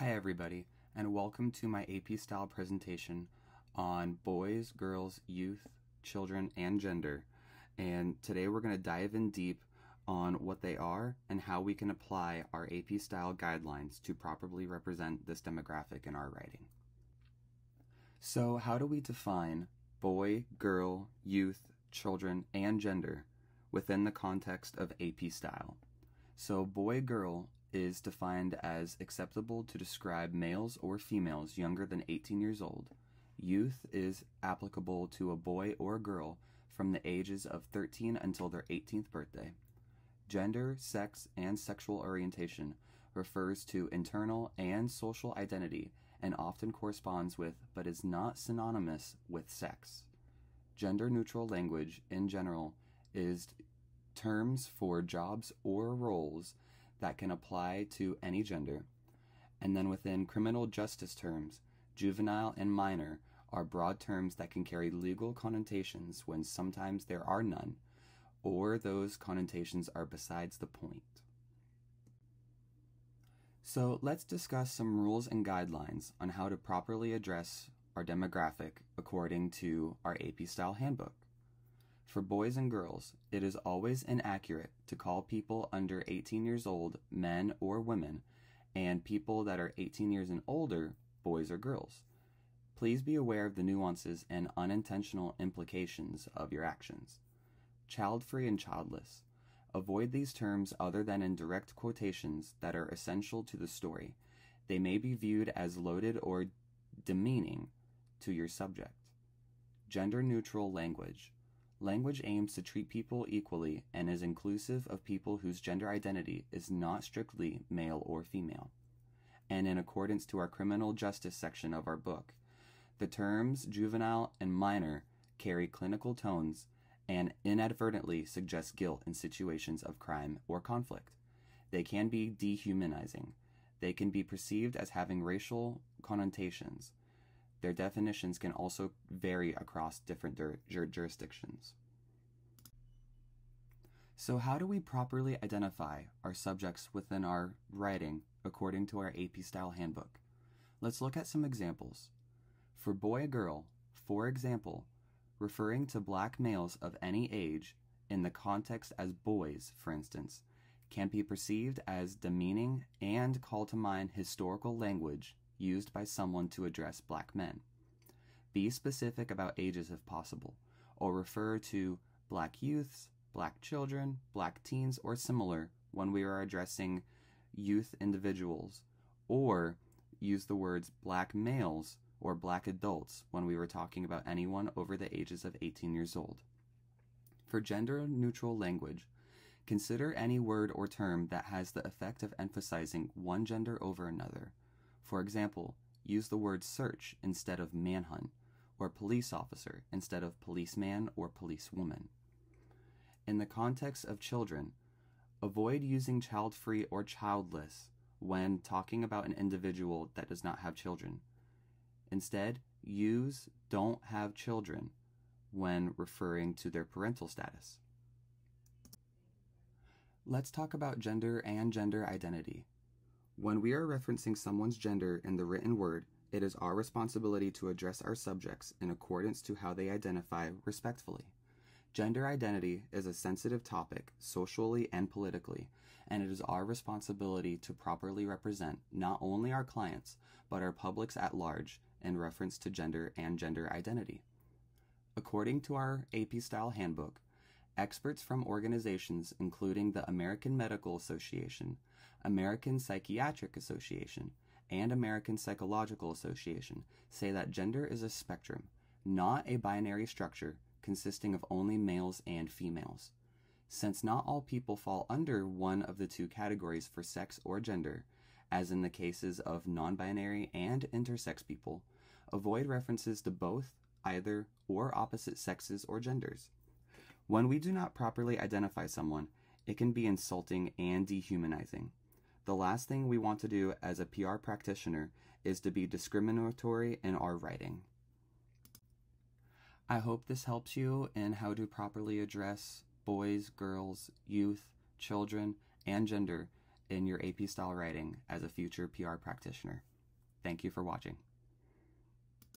Hi everybody, and welcome to my AP Style presentation on boys, girls, youth, children, and gender. And today we're going to dive in deep on what they are and how we can apply our AP Style guidelines to properly represent this demographic in our writing. So how do we define boy, girl, youth, children, and gender within the context of AP Style? So boy, girl is defined as acceptable to describe males or females younger than 18 years old. Youth is applicable to a boy or girl from the ages of 13 until their 18th birthday. Gender, sex, and sexual orientation refers to internal and social identity and often corresponds with, but is not synonymous with, sex. Gender-neutral language, in general, is terms for jobs or roles that can apply to any gender. And then within criminal justice terms, juvenile and minor are broad terms that can carry legal connotations when sometimes there are none, or those connotations are besides the point. So let's discuss some rules and guidelines on how to properly address our demographic according to our AP Style handbook. For boys and girls, it is always inaccurate to call people under 18 years old men or women, and people that are 18 years and older boys or girls. Please be aware of the nuances and unintentional implications of your actions. Child-free and childless. Avoid these terms other than in direct quotations that are essential to the story. They may be viewed as loaded or demeaning to your subject. Gender-neutral language. Language aims to treat people equally and is inclusive of people whose gender identity is not strictly male or female. And in accordance to our criminal justice section of our book, the terms juvenile and minor carry clinical tones and inadvertently suggest guilt in situations of crime or conflict. They can be dehumanizing. They can be perceived as having racial connotations. Their definitions can also vary across different jurisdictions. So how do we properly identify our subjects within our writing according to our AP Style handbook? Let's look at some examples. For boy-girl, for example, referring to black males of any age in the context as boys, for instance, can be perceived as demeaning and call to mind historical language used by someone to address black men. Be specific about ages if possible, or refer to black youths, black children, black teens, or similar when we are addressing youth individuals, or use the words black males or black adults when we were talking about anyone over the ages of 18 years old. For gender-neutral language, consider any word or term that has the effect of emphasizing one gender over another. For example, use the word search instead of manhunt, or police officer instead of policeman or policewoman. In the context of children, avoid using child-free or childless when talking about an individual that does not have children. Instead, use don't have children when referring to their parental status. Let's talk about gender and gender identity. When we are referencing someone's gender in the written word, it is our responsibility to address our subjects in accordance to how they identify respectfully. Gender identity is a sensitive topic socially and politically, and it is our responsibility to properly represent not only our clients, but our publics at large in reference to gender and gender identity. According to our AP Style handbook, experts from organizations including the American Medical Association, American Psychiatric Association, and American Psychological Association say that gender is a spectrum, not a binary structure consisting of only males and females. Since not all people fall under one of the two categories for sex or gender, as in the cases of non-binary and intersex people, avoid references to both, either, or opposite sexes or genders. When we do not properly identify someone, it can be insulting and dehumanizing. The last thing we want to do as a PR practitioner is to be discriminatory in our writing. I hope this helps you in how to properly address boys, girls, youth, children, and gender in your AP style writing as a future PR practitioner. Thank you for watching.